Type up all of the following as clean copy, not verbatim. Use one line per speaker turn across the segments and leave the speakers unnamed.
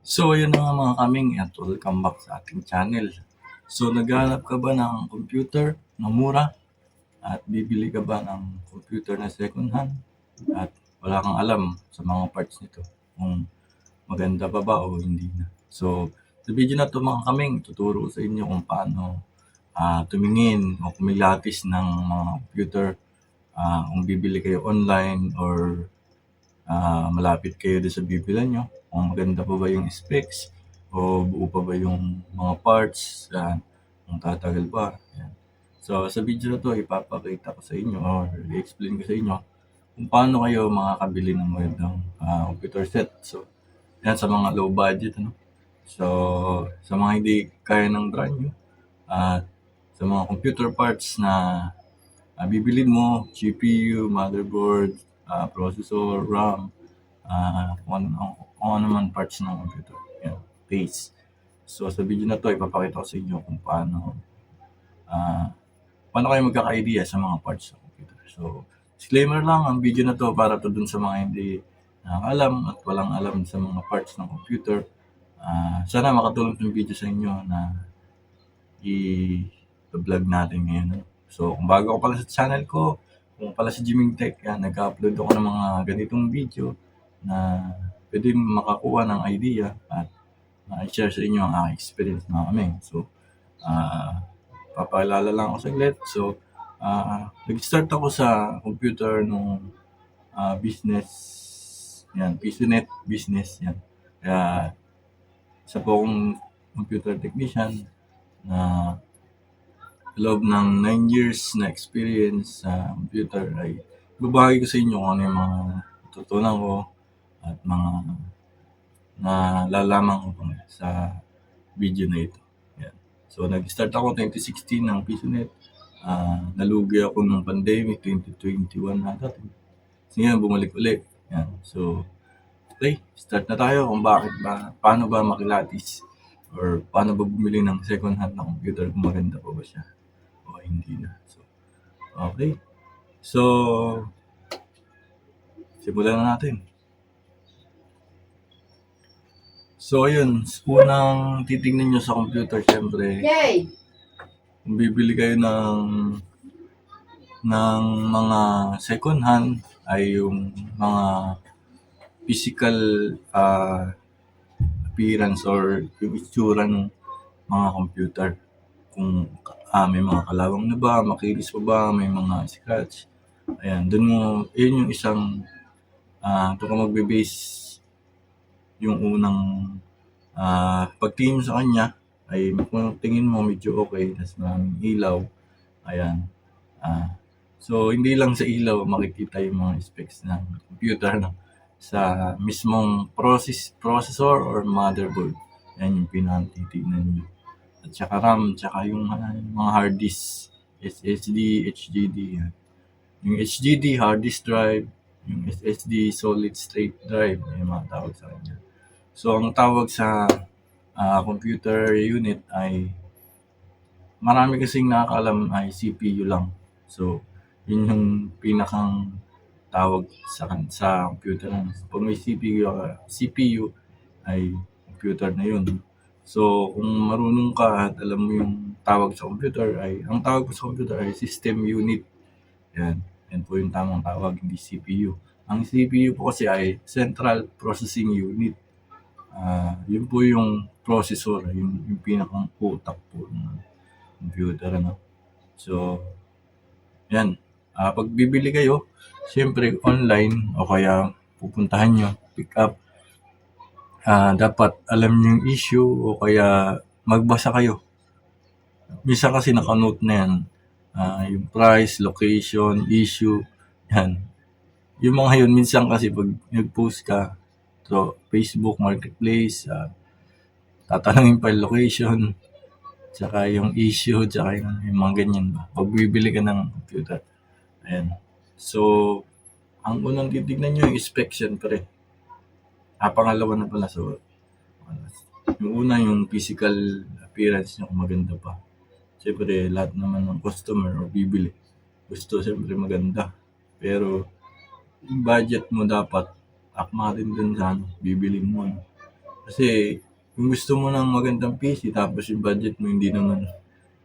So ayun na nga mga kaming at welcome back sa ating channel. So naghahanap ka ba ng computer na mura at bibili ka ba ng computer na second hand at wala kang alam sa mga parts nito kung maganda pa ba o hindi na. So sa video na to mga kaming tuturo ko sa inyo kung paano tumingin o kumilatis ng mga computer, kung bibili kayo online or malapit kayo doon sa bibilan nyo, kung maganda pa ba yung specs o buo pa ba yung mga parts, kung tatagal ba. Yan. So sa video na to ipapakita ko sa inyo or i-explain ko sa inyo kung paano kayo makakabili ng magandang computer set. So yan sa mga low budget, ano. So sa mga hindi kaya ng brand new at sa mga computer parts na bibilin mo, GPU, motherboard, processor, RAM, kung ano man parts ng computer. Yan, base. So sa video na to ipapakita ko sa inyo kung paano kayo magkaka-idea sa mga parts ng computer. So disclaimer lang, ang video na to para to dun sa mga hindi nakakalam at walang alam sa mga parts ng computer. Sana makatulong itong video sa inyo na i-vlog natin ngayon. So kung bago ka pala sa channel ko, kung pala si Jiming Tech, nag-upload ako ng mga ganitong video na pwede makakuha ng idea at i-share sa inyo ang aking experience mga kami. So, papaalala lang ako saglit. So, nag-start ako sa computer nung business, yan, PCNet business, yan. Kaya, isa po akong computer technician na loob ng 9 years na experience sa computer ay babahagi ko sa inyo kung ano yung mga natutunan ko at mga nalalaman ko sa video na ito. Yan. So nag-start ako 2016 ng PCNet. Nalugi ako ng pandemic 2021 na dati. So ngayon bumalik ulit. Yan. So okay, start na tayo kung paano ba makilatis or paano ba bumili ng second hand na computer kung maganda pa ba siya o hindi na. So okay. So simulan na natin. So ayun, unang titingnan nyo sa computer syempre, kung bibili kayo ng mga second hand ay yung mga physical appearance or yung itsura ng mga computer. Kung may mga kalawang na ba, makinis pa ba, may mga scratch. Ayan, yun yung isang doon ka magbe-base yung unang pagtingin sa kanya ay kung tingin mo medyo okay, tas maraming ilaw. Ayan. So hindi lang sa ilaw makikita yung mga specs ng computer, no? Sa mismong processor or motherboard. Yan yung pinatitignan nyo. At saka RAM, saka yung mga hard disk, SSD, HDD. Yan. Yung HDD, hard disk drive, yung SSD, solid state drive, yung mga tawag sa kanya. So ang tawag sa computer unit ay marami kasing nakakalam ay CPU lang. So yun yung pinakang tawag sa computer. Pag may CPU ay computer na yun. So kung marunong ka at alam mo yung tawag sa computer ay, ang tawag sa computer ay system unit. Yan. Yan po yung tamang tawag, hindi CPU. Ang CPU po kasi ay Central Processing Unit. Yun po yung processor, yung pinakang utak po ng computer, ano. So, yan. Pag bibili kayo, siyempre online o kaya pupuntahan nyo, pick up. Dapat alam nyo yung issue o kaya magbasa kayo. Minsan kasi naka-note na yan. Yung price, location, issue, yan. Yung mga yun, minsan kasi pag nag-post ka, so Facebook Marketplace, tatanungin pa yung location, tsaka yung issue, tsaka yung mga ganyan ba. Pag bibili ka ng computer. Ayan. So, ang unang titignan nyo yung specs, syempre. Pangalawa na pala. So, yung una yung physical appearance nyo kung maganda pa. Siyempre, lahat naman ng customer o bibili, gusto siyempre maganda. Pero, yung budget mo dapat akma rin dun sa bibilin mo. Kasi kung gusto mo ng magandang PC tapos yung budget mo hindi naman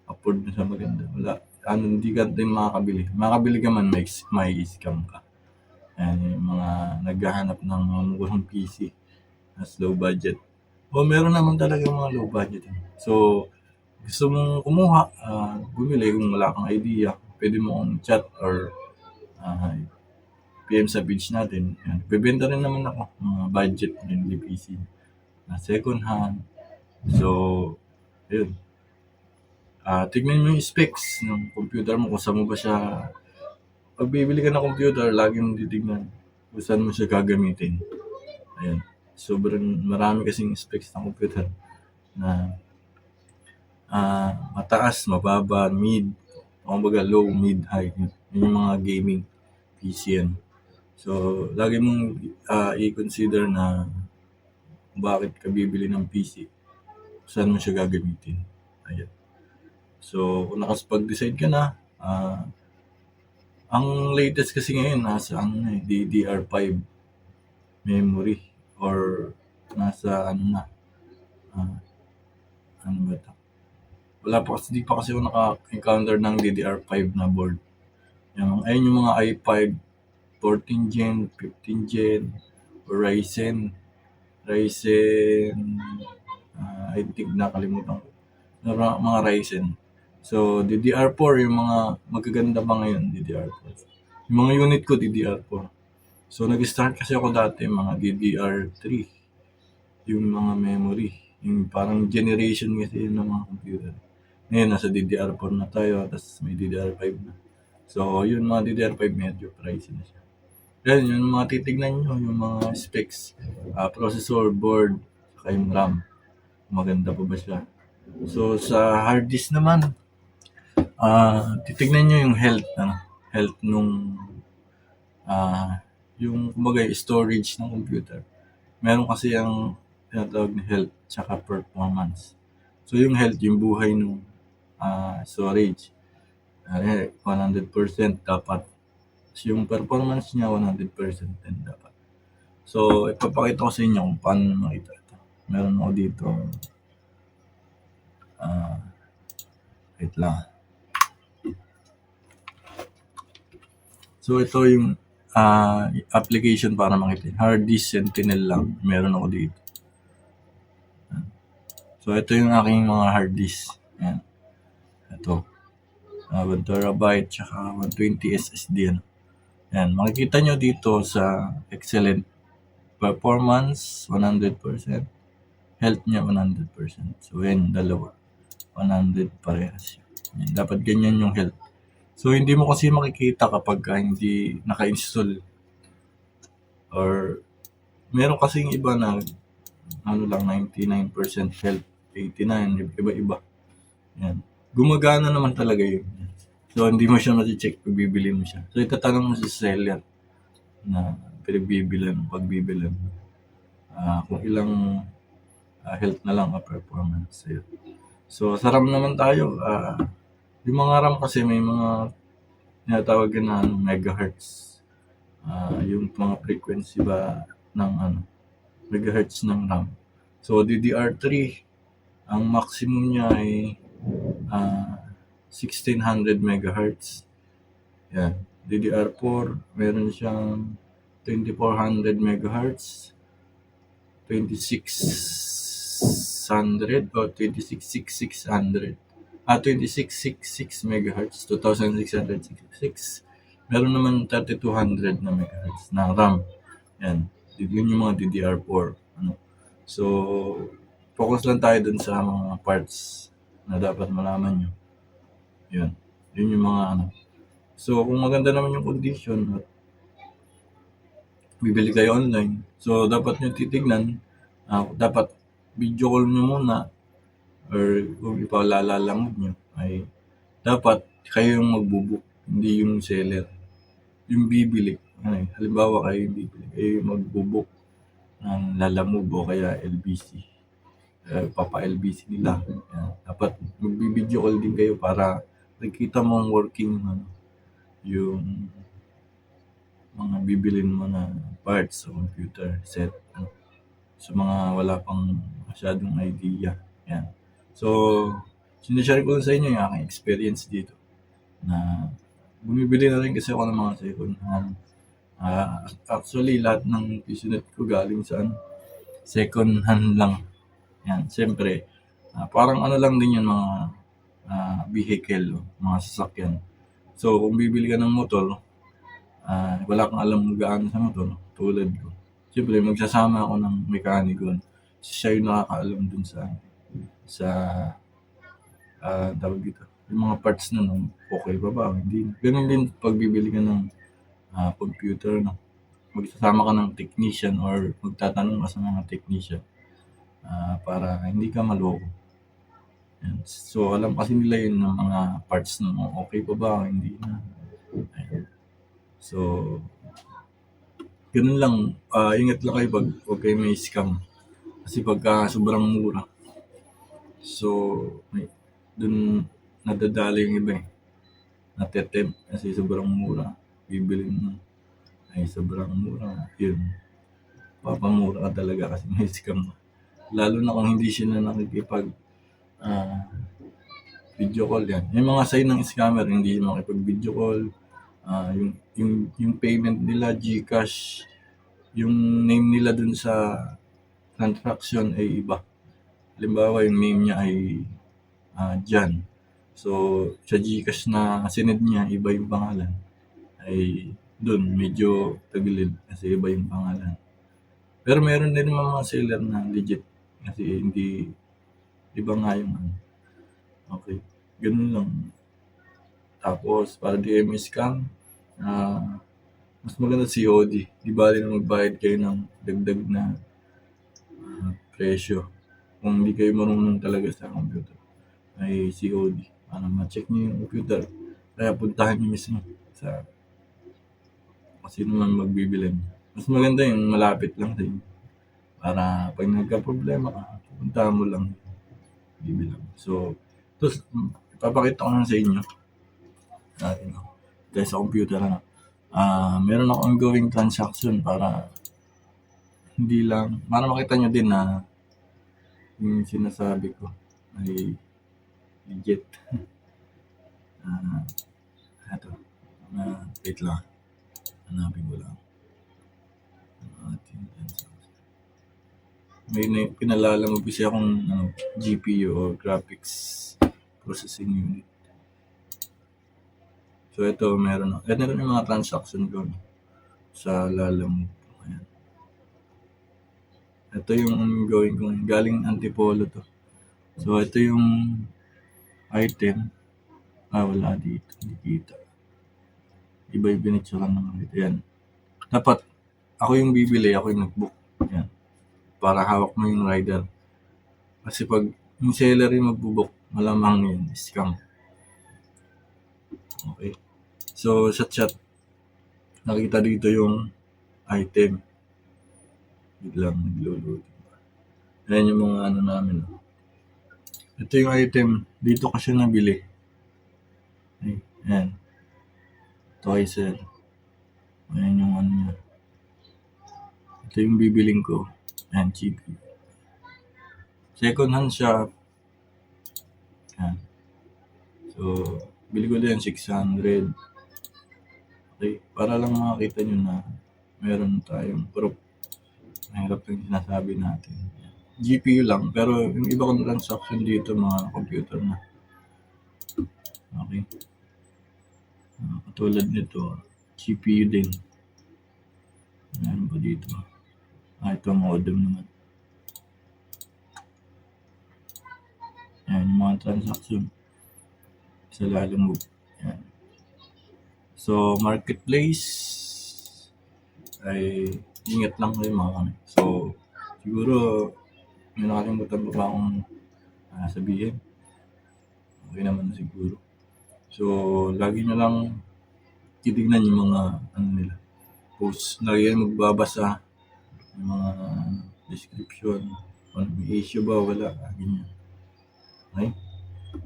afford mo sa maganda, wala, hindi ka din makakabili. Makakabili ka man, mai-scam ka. Ayan, yung mga naghahanap ng mga murang PC as low budget. Meron naman talaga mga low budget. So, gusto mong kumuha, bumili kung wala kang idea, pwede mo akong chat or PM sa page natin. Yan. Bebenta rin naman ako mga budget friendly PC na second hand. So, yun. Tignan mo yung specs ng computer mo kung saan mo ba siya. Pag bibili ka ng computer, lagi mong titignan kung saan mo siya gagamitin. Ayan. Sobrang marami kasing specs ng computer na mataas, mababa, mid, kumbaga low, mid, high. Yun yung mga gaming PC yan. So, lagi mong i-consider na bakit ka bibili ng PC, saan mo siya gagamitin. Ayan. So, kung nakapag-decide ka na, ang latest kasi ngayon nasa DDR5 memory or nasa ano ba ito? Wala pa kasi, di pa kasi ako naka-encounter ng DDR5 na board. Ayun yung mga i5 14 Gen, 15 Gen, Ryzen, I think nakalimutan ko. Mga Ryzen. So, DDR4, yung mga magaganda pa ngayon, DDR4. Yung mga unit ko, DDR4. So, nag-start kasi ako dati, mga DDR3. Yung mga memory. Yung parang generation kasi yun ng mga computer. Ngayon, nasa DDR4 na tayo, tapos may DDR5 na. So, yun mga DDR5, medyo pricey na siya. Yan, yung mga titignan nyo, yung mga specs, processor, board, saka yung RAM. Maganda pa ba siya? So, sa hard disk naman, titignan nyo yung health nung, yung kumbaga storage ng computer. Meron kasi yung tinatawag na health tsaka performance. So, yung health, yung buhay nung storage. 100% dapat. Yung performance niya, 100% din dapat. So, ipapakita ko sa inyo kung paano makita ito. Meron ako dito. Wait lang. So, ito yung application para makita. Hard disk Sentinel lang. Meron ako dito. So, ito yung aking mga hard disk. Ayan. Ito. 1 terabyte tsaka 120 SSD. Ayan. Makikita nyo dito sa excellent performance, 100%. Health niya, 100%. So, yan, dalawa. 100 parehas. Yan. Dapat ganyan yung health. So, hindi mo kasi makikita kapag hindi naka-install. Or, meron kasing iba na, 99% health, 89, iba-iba. Yan. Gumagana naman talaga yun. So, hindi mo siya mati-check pag bibili mo siya. So, itatanong mo sa seller na pagbibilan. Kung ilang health na lang performance. So, sa RAM naman tayo. Yung mga RAM kasi may mga tinatawag na megahertz. Yung mga frequency ba ng megahertz ng RAM. So, DDR3, ang maximum niya ay 1600 megahertz. Yan. DDR4, meron siyang 2400 megahertz, 2600 o 26600. 2666 megahertz, 2666. Meron naman 3200 na megahertz na RAM. Yan. Yun yung mga DDR4. So, focus lang tayo dun sa mga parts na dapat malaman nyo. Yun. Yun yung mga So, kung maganda naman yung condition at bibili kayo online, so dapat nyo titignan, dapat video call nyo muna or kung ipalalamog nyo ay dapat kayo yung magbubook, hindi yung seller. Yung bibili, halimbawa kayo yung bibili, kayo yung magbubook ng lalamove o kaya LBC. Papa-LBC nila. Dapat mag-video call din kayo para nakikita mo ang working yung mga bibilin mo na parts sa computer set. sa mga wala pang masyadong idea. Yan. So, sinishare ko lang sa inyo yung aking experience dito na bumibili na rin kasi ako ng mga second hand. Actually, lahat ng pisonet ko galing sa second hand lang. Yan, siyempre, parang ano lang din yun, mga vehicle, mga sasakyan. So, kung bibili ka ng motor, wala kang alam gaano sa motor, tulad ko. Siyempre, magsasama ako ng mekaniko. Siya yung nakakaalam dun sa tawag dito, yung mga parts na okay pa ba, hindi. Ganun din pag bibili ka ng computer, no? Magsasama ka ng technician or magtatanong ka sa mga technician para hindi ka maloko. Yan. So, alam kasi nila yun ng mga parts na okay pa ba, hindi na. Ayan. So, ganun lang. Ingat lang kayo pag huwag kayo may scam. Kasi pagka sobrang mura, so, dun nadadali yung iba eh. Natetempt kasi sobrang mura. Bibili mo ay sobrang mura. Yun. Papamura ka talaga kasi may scam. Lalo na kung hindi sila nakikipag video call yan. Yung mga sign ng scammer, hindi makipag video call. Yung payment nila, GCash, yung name nila dun sa transaction ay iba. Halimbawa, yung name niya ay John. So, sa GCash na sinend niya, iba yung pangalan. Ay dun, medyo tagilid kasi iba yung pangalan. Pero meron din mga seller na legit kasi hindi iba nga yung okay, ganun lang. Tapos, para di kayo may scam, mas maganda COD. Di bali na magbayad kayo ng dagdag na presyo. Kung hindi kayo marunong talaga sa computer, ay COD. Para ma-check nyo yung computer. Kaya puntahan nyo mismo sa sino man magbibili. Mas maganda yung malapit lang sa inyo. Para pag nagka-problema ka, puntahan mo lang. Bibilang. So, tapos, ipapakita ko na sa inyo. Dahil sa computer na. Meron akong ongoing transaction para hindi lang, para makita nyo din na yung sinasabi ko ay legit. Ito. Wait lang. Hanapin ko lang. May pinalala mo kasi akong GPU o Graphics Processing Unit. So, ito meron. Ito rin yung mga transaction ko sa Lalamove. Ayan. Ito yung ongoing ko. Galing Antipolo to. So, ito yung item. Wala dito. Hindi kita. Iba yung binitsura ng ito. Yan. Dapat, ako yung bibili. Ako yung nag-book. Yan. Para hawak mo yung rider. Kasi pag yung seller yung mag-book, malamang yun. Scam. Okay. So, sa chat, nakita dito yung item. Biglang naglo-load. Ayan yung mga namin. Ito yung item. Dito kasi nabili. Ayan. Toyser. Ayan yung niya. Ito yung bibiling ko. Ayan, cheap. Second hand shop. Ayan. So, bili ko din 600. Okay. Para lang makakita nyo na meron tayong proof. Mahirap yung sinasabi natin. GPU lang, pero yung iba kong transaction dito, mga computer na. Okay. Katulad nito, GPU din. Meron pa dito. Ito modem naman. Ayan, yung mga transaction sa Lalamove. Ayan. So, marketplace ay ingat lang kayo mga kami. So, siguro may nakalimutan pa akong sabihin. Okay naman siguro. So, lagi nyo lang titignan yung mga nila posts. Lagi yan magbabasa yung mga description. Kung may issue ba, wala. Ganyan. Okay?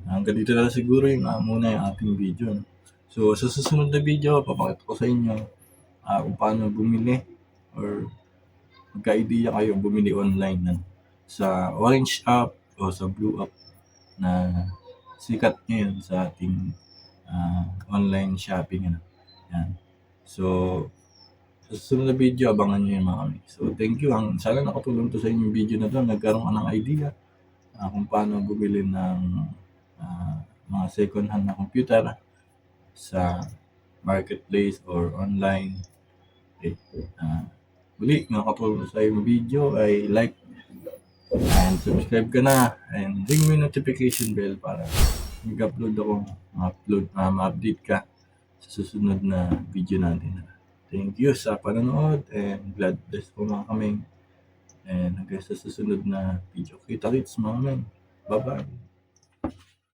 Hanggang dito na siguro yung muna yung ating video. No? So, sa susunod na video, papakita ko sa inyo kung paano bumili or magka-idea kayo, bumili online sa Orange app o sa Blue app na sikat ngayon sa ating online shopping. Yan. So, sa susunod na video, abangan nyo yun mga kami. So, thank you. Sana nakatulong to sa inyong video na to. Nagkaroon ka ng idea kung paano bumili ng mga second hand na computer sa marketplace or online. Okay. Muli, nakatulong sa yung video ay like and subscribe ka na and ring mo yung notification bell para mag-upload ako, ma-update ka sa susunod na video natin. Thank you sa panonood and God bless po mga kaming. And hanggang sa susunod na video. Kita-kits mga kaming. Bye-bye.